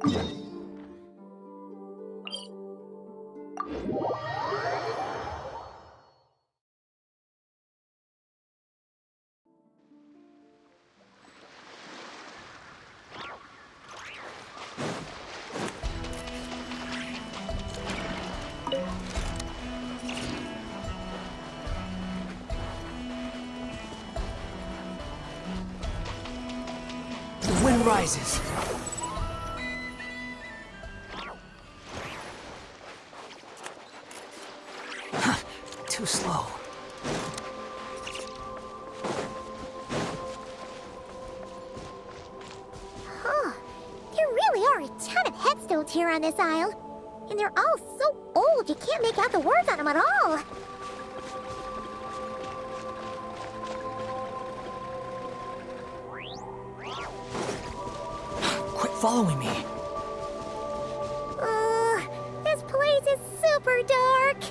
The wind rises. Too slow. Huh. There really are a ton of headstones here on this isle. And they're all so old you can't make out the words on them at all. Quit following me. This place is super dark.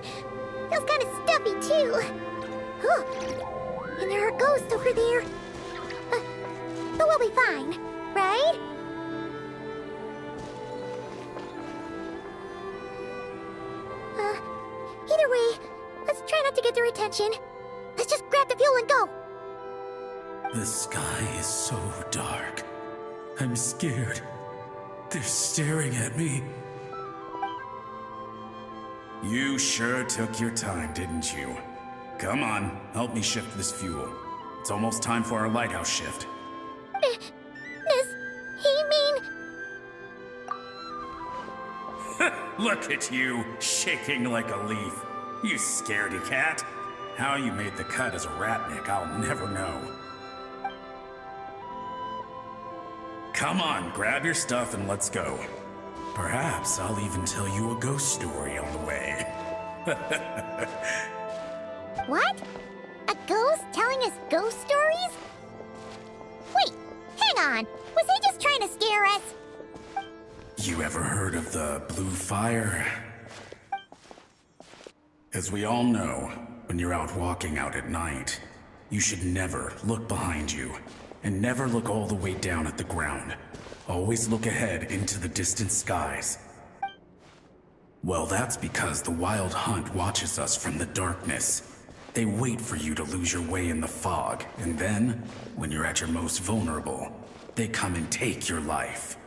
Feels kind of stuffy, too. Huh. And there are ghosts over there. But we'll be fine, right? Either way, let's try not to get their attention. Let's just grab the fuel and go. The sky is so dark. I'm scared. They're staring at me. You sure took your time, didn't you? Come on, help me shift this fuel. It's almost time for our lighthouse shift. Does he mean... Look at you, shaking like a leaf. You scaredy cat. How you made the cut as a ratnik, I'll never know. Come on, grab your stuff and let's go. Perhaps I'll even tell you a ghost story on the way. What? A ghost telling us ghost stories? Wait, hang on. Was he just trying to scare us? You ever heard of the blue fire? As we all know, when you're out walking out at night, you should never look behind you, and never look all the way down at the ground. Always look ahead into the distant skies. Well, that's because the Wild Hunt watches us from the darkness. They wait for you to lose your way in the fog, and then, when you're at your most vulnerable, they come and take your life.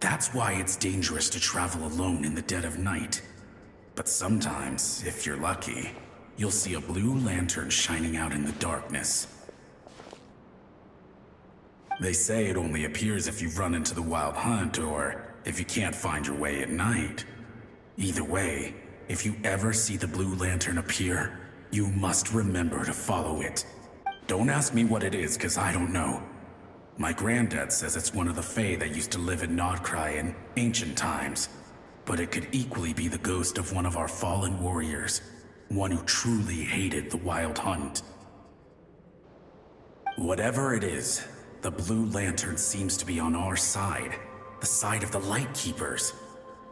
That's why it's dangerous to travel alone in the dead of night. But sometimes, if you're lucky, you'll see a blue lantern shining out in the darkness. They say it only appears if you've run into the Wild Hunt or if you can't find your way at night. Either way, if you ever see the blue lantern appear, you must remember to follow it. Don't ask me what it is, 'cause I don't know. My granddad says it's one of the Fae that used to live in Krai in ancient times. But it could equally be the ghost of one of our fallen warriors. One who truly hated the Wild Hunt. Whatever it is, the blue lantern seems to be on our side. The side of the Light Keepers.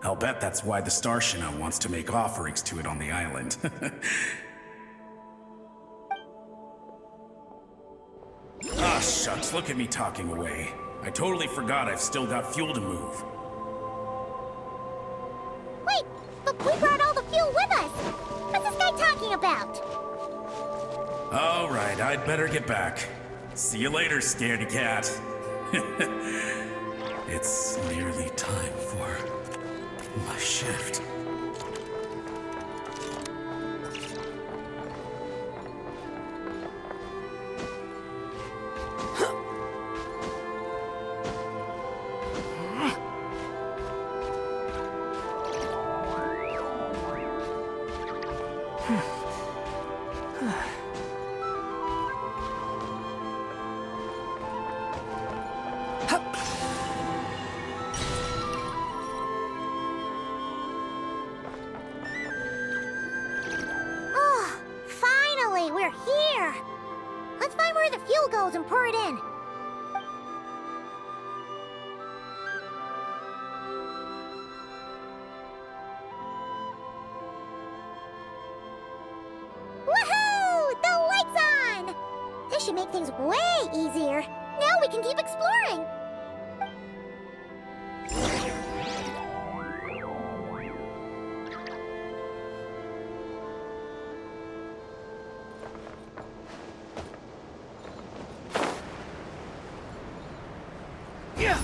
I'll bet that's why the Starshina wants to make offerings to it on the island. Ah, shucks, look at me talking away. I totally forgot I've still got fuel to move. Wait, but we brought all the fuel with us. What's this guy talking about? All right, I'd better get back. See you later, scaredy cat. It's nearly time for my shift. And pour it in. Woohoo! The light's on! This should make things way easier. Now we can keep exploring. Yeah.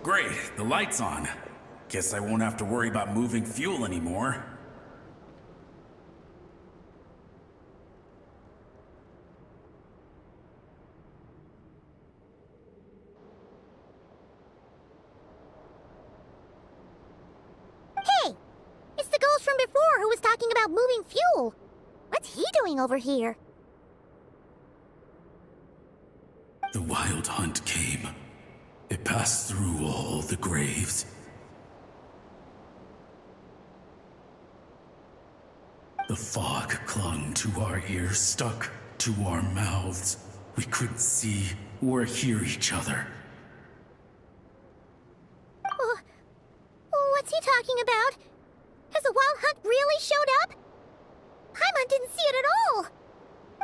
Great, the light's on. Guess I won't have to worry about moving fuel anymore. Hey! It's the ghost from before who was talking about moving fuel. What's he doing over here? The wild hunt came. It passed through all the graves. The fog clung to our ears, stuck to our mouths. We couldn't see or hear each other. What's he talking about? Has the wild hunt really showed up? Paimon didn't see it at all.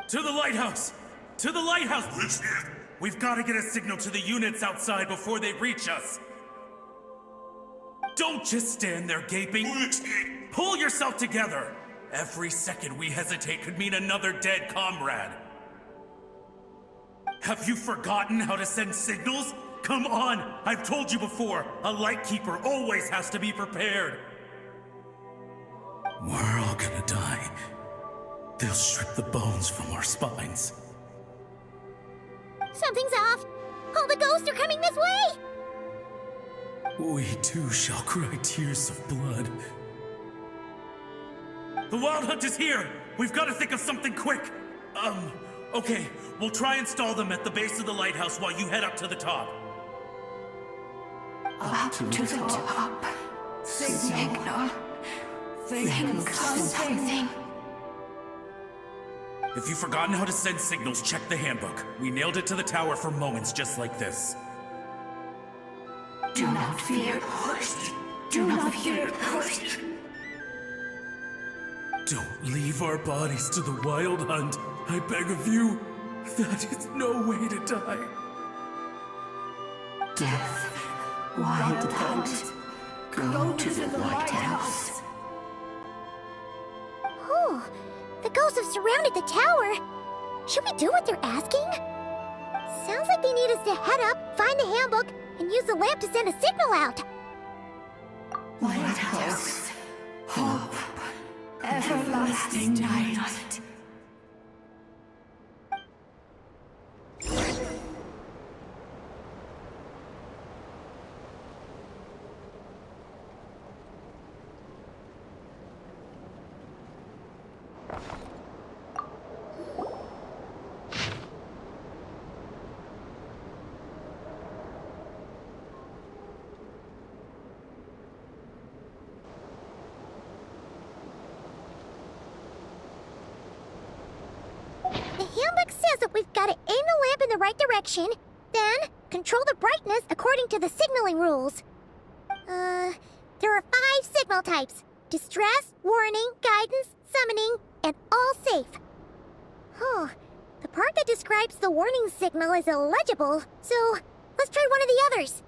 To the lighthouse! To the lighthouse! We've got to get a signal to the units outside before they reach us. Don't just stand there gaping. Pull yourself together. Every second we hesitate could mean another dead comrade. Have you forgotten how to send signals? Come on! I've told you before, a lightkeeper always has to be prepared. We're all gonna die. They'll strip the bones from our spines. Something's off. All the ghosts are coming this way. We too shall cry tears of blood. The wild hunt is here! We've got to think of something quick! Okay, we'll try and stall them at the base of the lighthouse while you head up to the top. Up to the top. Signal. Think something. If you've forgotten how to send signals, check the handbook. We nailed it to the tower for moments just like this. Do not fear, host. Do not fear, host. Don't leave our bodies to the wild hunt. I beg of you. That is no way to die. Death. Wild hunt. Go to the lighthouse. Oh, the ghosts have surrounded the tower. Should we do what they're asking? Sounds like they need us to head up, find the handbook, and use the lamp to send a signal out. Lighthouse. Hope. Everlasting night. The handbook says that we've got to aim the lamp in the right direction, then control the brightness according to the signaling rules. There are 5 signal types: distress, warning, guidance, summoning, and all safe. Oh, the part that describes the warning signal is illegible, so let's try one of the others.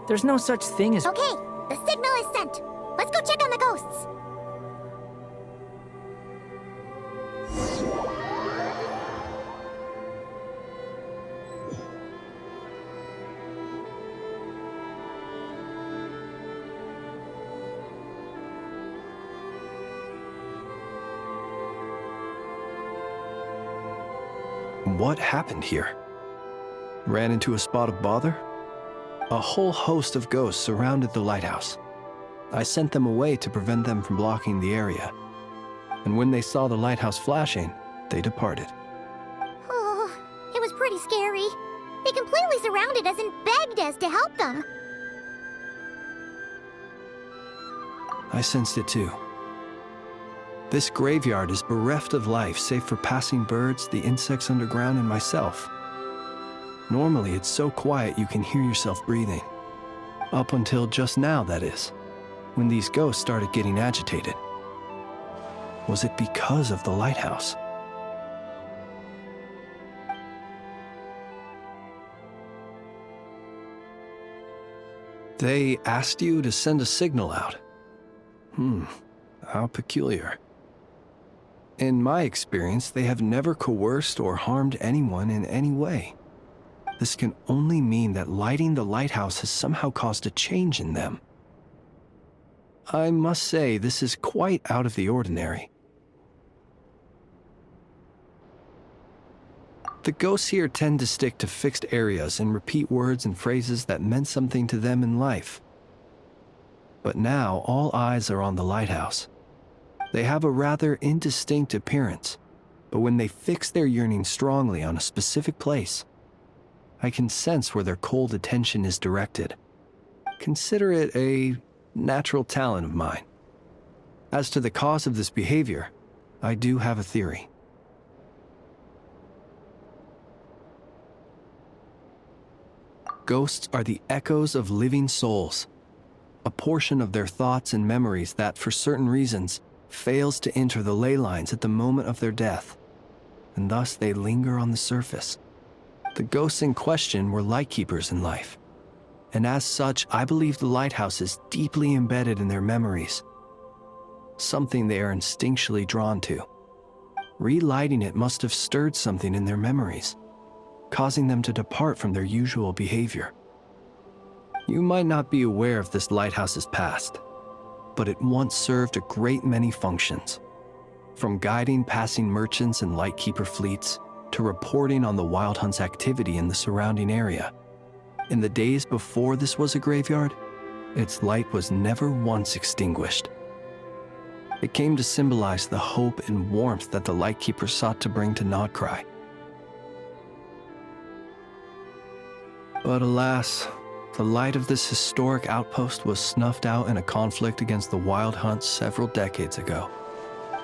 There's no such thing as... Okay, the signal is sent. Let's go check on the ghosts. What happened here? Ran into a spot of bother? A whole host of ghosts surrounded the lighthouse. I sent them away to prevent them from blocking the area. And when they saw the lighthouse flashing, they departed. surrounded us and begged us to help them. I sensed it too. This graveyard is bereft of life save for passing birds, the insects underground, and myself. Normally, it's so quiet you can hear yourself breathing. Up until just now, that is, when these ghosts started getting agitated. Was it because of the lighthouse? They asked you to send a signal out. How peculiar. In my experience, they have never coerced or harmed anyone in any way. This can only mean that lighting the lighthouse has somehow caused a change in them. I must say, this is quite out of the ordinary. The ghosts here tend to stick to fixed areas and repeat words and phrases that meant something to them in life. But now, all eyes are on the lighthouse. They have a rather indistinct appearance, but when they fix their yearning strongly on a specific place, I can sense where their cold attention is directed. Consider it a natural talent of mine. As to the cause of this behavior, I do have a theory. Ghosts are the echoes of living souls, a portion of their thoughts and memories that, for certain reasons, fails to enter the ley lines at the moment of their death, and thus they linger on the surface. The ghosts in question were lightkeepers in life, and as such, I believe the lighthouse is deeply embedded in their memories, something they are instinctually drawn to. Relighting it must have stirred something in their memories, causing them to depart from their usual behavior. You might not be aware of this lighthouse's past, but it once served a great many functions, from guiding passing merchants and lightkeeper fleets to reporting on the Wild Hunt's activity in the surrounding area. In the days before this was a graveyard, its light was never once extinguished. It came to symbolize the hope and warmth that the lightkeeper sought to bring to Krai. But alas, the light of this historic outpost was snuffed out in a conflict against the Wild Hunt several decades ago.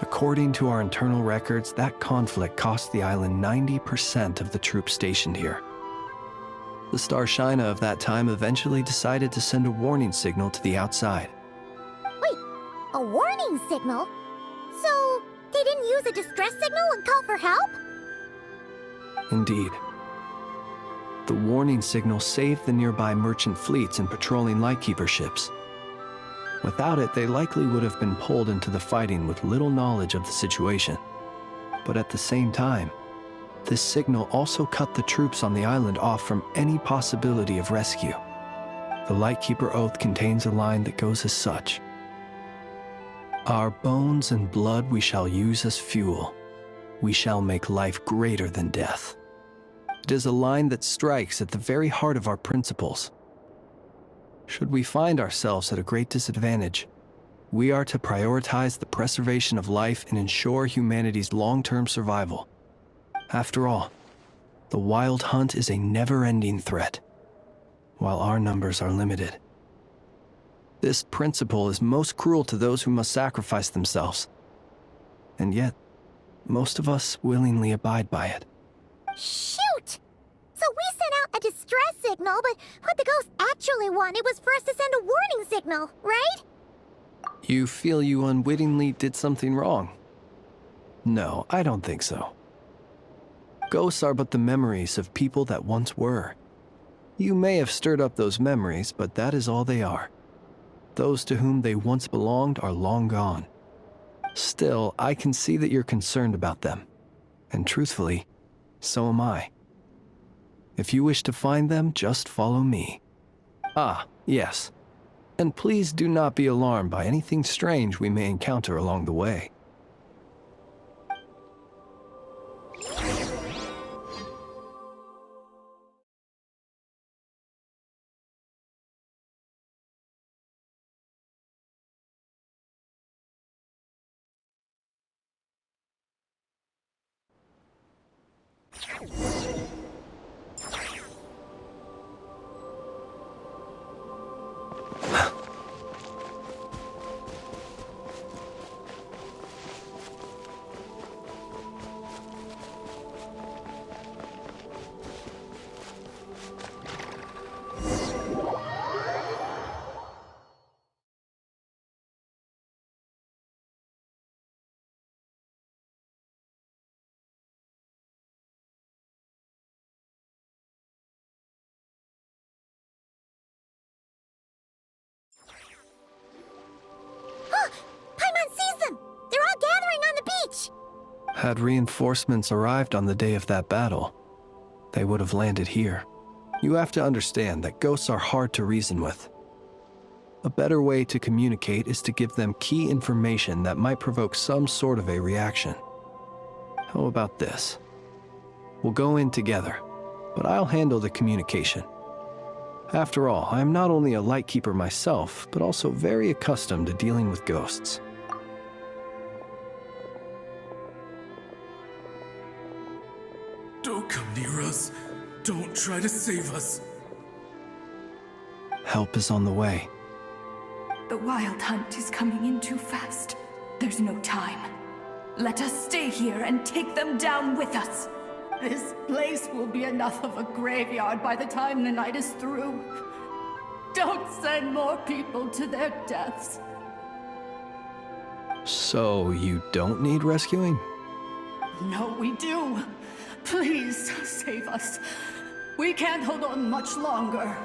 According to our internal records, that conflict cost the island 90% of the troops stationed here. The Starshina of that time eventually decided to send a warning signal to the outside. Wait, a warning signal? So, they didn't use a distress signal and call for help? Indeed. The warning signal saved the nearby merchant fleets and patrolling lightkeeper ships. Without it, they likely would have been pulled into the fighting with little knowledge of the situation. But at the same time, this signal also cut the troops on the island off from any possibility of rescue. The Lightkeeper Oath contains a line that goes as such: "Our bones and blood we shall use as fuel. We shall make life greater than death." It is a line that strikes at the very heart of our principles. Should we find ourselves at a great disadvantage, we are to prioritize the preservation of life and ensure humanity's long-term survival. After all, the Wild Hunt is a never-ending threat, while our numbers are limited. This principle is most cruel to those who must sacrifice themselves, and yet, most of us willingly abide by it. Shoot! So we sent out a distress signal, but what the ghost actually wanted was for us to send a warning signal, right? You feel you unwittingly did something wrong? No, I don't think so. Ghosts are but the memories of people that once were. You may have stirred up those memories, but that is all they are. Those to whom they once belonged are long gone. Still, I can see that you're concerned about them. And truthfully, so am I. If you wish to find them, just follow me. Ah, yes. And please do not be alarmed by anything strange we may encounter along the way. Had reinforcements arrived on the day of that battle, they would have landed here. You have to understand that ghosts are hard to reason with. A better way to communicate is to give them key information that might provoke some sort of a reaction. How about this? We'll go in together, but I'll handle the communication. After all, I am not only a lightkeeper myself, but also very accustomed to dealing with ghosts. Don't come near us. Don't try to save us. Help is on the way. The Wild Hunt is coming in too fast. There's no time. Let us stay here and take them down with us. This place will be enough of a graveyard by the time the night is through. Don't send more people to their deaths. So you don't need rescuing? No, we do. Please, save us. We can't hold on much longer.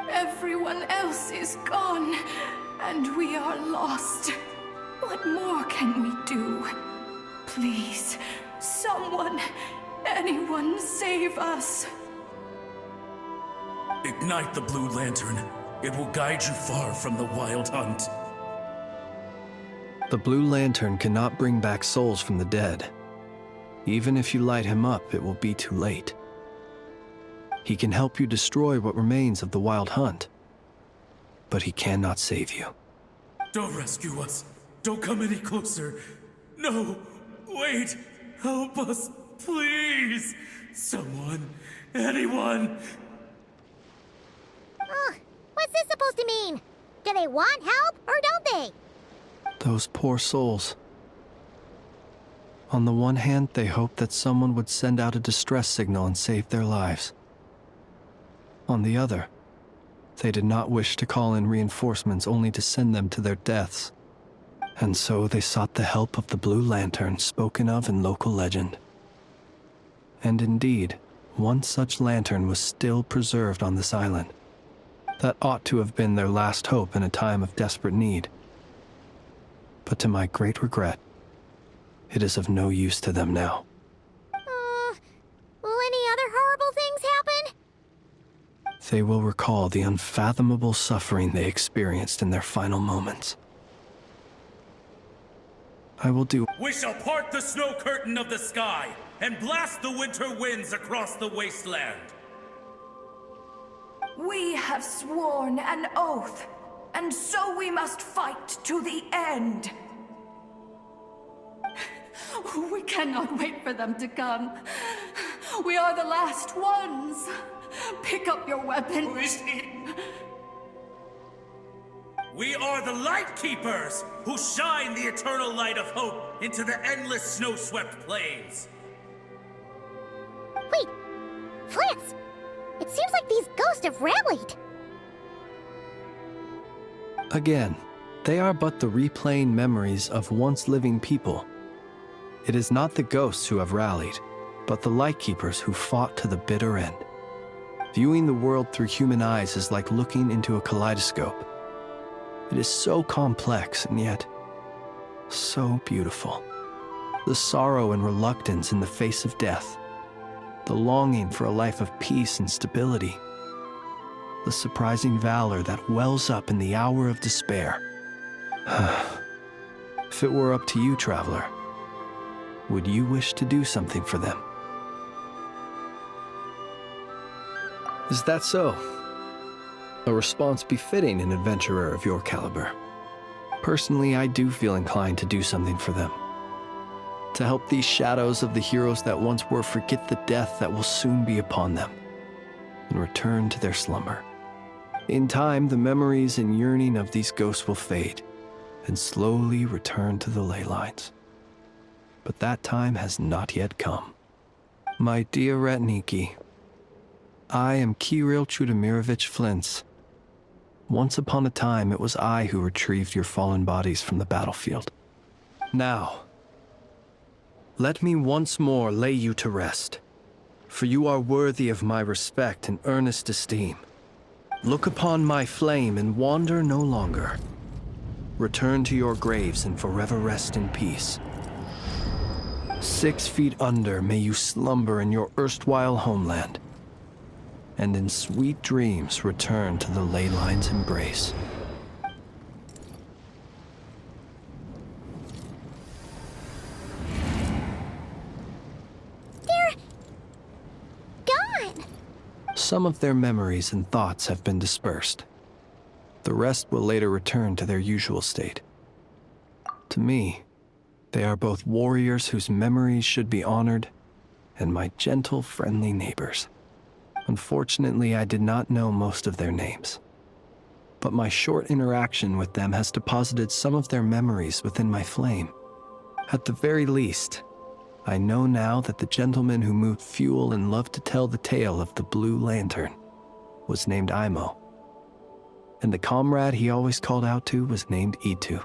Everyone else is gone, and we are lost. What more can we do? Please, someone, anyone save us. Ignite the blue lantern. It will guide you far from the Wild Hunt. The blue lantern cannot bring back souls from the dead. Even if you light him up, it will be too late. He can help you destroy what remains of the Wild Hunt, but he cannot save you. Don't rescue us. Don't come any closer. No, wait. Help us, please. Someone, anyone. What's this supposed to mean? Do they want help, or don't they? Those poor souls. On the one hand, they hoped that someone would send out a distress signal and save their lives. On the other, they did not wish to call in reinforcements only to send them to their deaths. And so they sought the help of the Blue Lantern spoken of in local legend. And indeed, one such lantern was still preserved on this island. That ought to have been their last hope in a time of desperate need. But to my great regret, it is of no use to them now. Will any other horrible things happen? They will recall the unfathomable suffering they experienced in their final moments. I will do. We shall part the snow curtain of the sky and blast the winter winds across the wasteland. We have sworn an oath, and so we must fight to the end. We cannot wait for them to come. We are the last ones. Pick up your weapon. Who is he? We are the Light Keepers, who shine the eternal light of hope into the endless snow-swept plains. Wait, Flintz! It seems like these ghosts have rallied. Again, they are but the replaying memories of once living people. It is not the ghosts who have rallied, but the Lightkeepers who fought to the bitter end. Viewing the world through human eyes is like looking into a kaleidoscope. It is so complex and yet so beautiful. The sorrow and reluctance in the face of death, the longing for a life of peace and stability, the surprising valor that wells up in the hour of despair. If it were up to you, traveler, would you wish to do something for them? Is that so? A response befitting an adventurer of your caliber. Personally, I do feel inclined to do something for them. To help these shadows of the heroes that once were forget the death that will soon be upon them, and return to their slumber. In time, the memories and yearning of these ghosts will fade, and slowly return to the ley lines. But that time has not yet come. My dear Ratniki, I am Kirill Chudamirovich Flintz. Once upon a time, it was I who retrieved your fallen bodies from the battlefield. Now, let me once more lay you to rest, for you are worthy of my respect and earnest esteem. Look upon my flame and wander no longer. Return to your graves and forever rest in peace. 6 feet under may you slumber in your erstwhile homeland, and in sweet dreams return to the ley line's embrace. They're gone. Some of their memories and thoughts have been dispersed. The rest will later return to their usual state. To me, they are both warriors whose memories should be honored, and my gentle, friendly neighbors. Unfortunately, I did not know most of their names, but my short interaction with them has deposited some of their memories within my flame. At the very least, I know now that the gentleman who moved fuel and loved to tell the tale of the Blue Lantern was named Imo, and the comrade he always called out to was named Itu.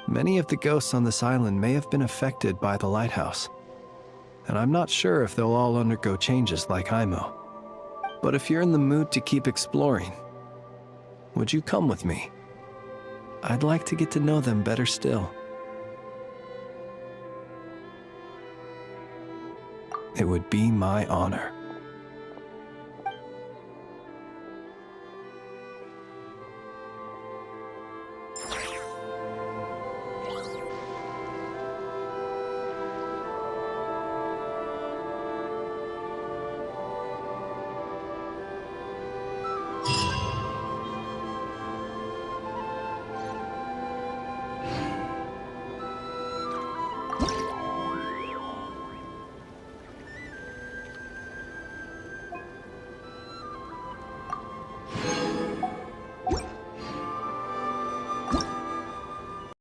Many of the ghosts on this island may have been affected by the lighthouse, and I'm not sure if they'll all undergo changes like Imo. But if you're in the mood to keep exploring, would you come with me? I'd like to get to know them better still. It would be my honor.